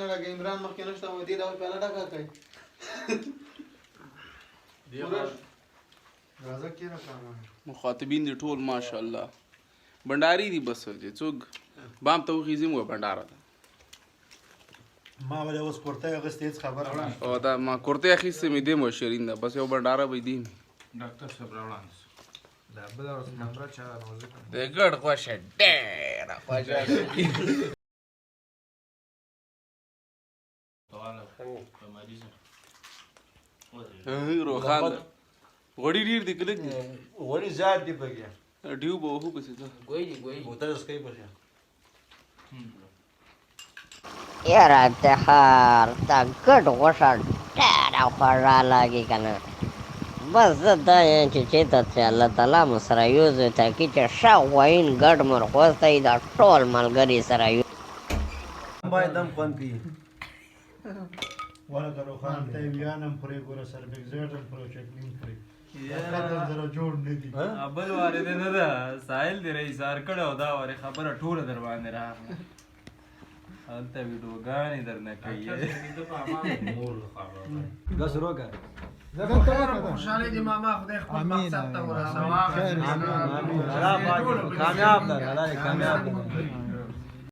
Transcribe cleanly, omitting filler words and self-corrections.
نه راکوي عمران مخکې نشته و دې ډول پیاله ډکه کوي راځه کېنه کاما مخاطبین دي ټول ماشاءالله بنډاري دي بس چې څوک بام ته وخیزم و بنډاره ده ما ولې اوس کورته اغوستې هېڅ خبره نه او دا ما کورته اخیستې مې دیم و شیرین ده بس یو بنډاره به دیم ډاکټر صاحب راوړاندې دا بله ورځ نمبره چا راوځه د ګډ خوښه ډېره خوښه روخان ده غوړي ډېر دي که لږ دي غوړي زیات دي پکې ډیو به وهو پسې ته بوتل اسکۍ پسې یاره تخار دا ګډ غوښه ډېره خوږه لګي که نه بس زه دا یم چې چېرته چې الله تعالی مو سره یوځي تاکي چې ښه غوین ګډ مرغوز ته یې دا ټول ملګري سره یو باید دم خوند کوي ولکه روخان ته یې ویانم خورې ګوره سربیګزیټ هم خورې چکني هم خورې خطر سره جوړ نه دي بل وارې دی نه ده ساحل دی رئیسار کړی او دا وارې خبره ټوله در باندې راغله هلته ویډیوګانې در نه کوي بس روګه خوشحالي دې ماما خدای خپل مقصد ته ورسوه کامیاب ده الله کامیاب ده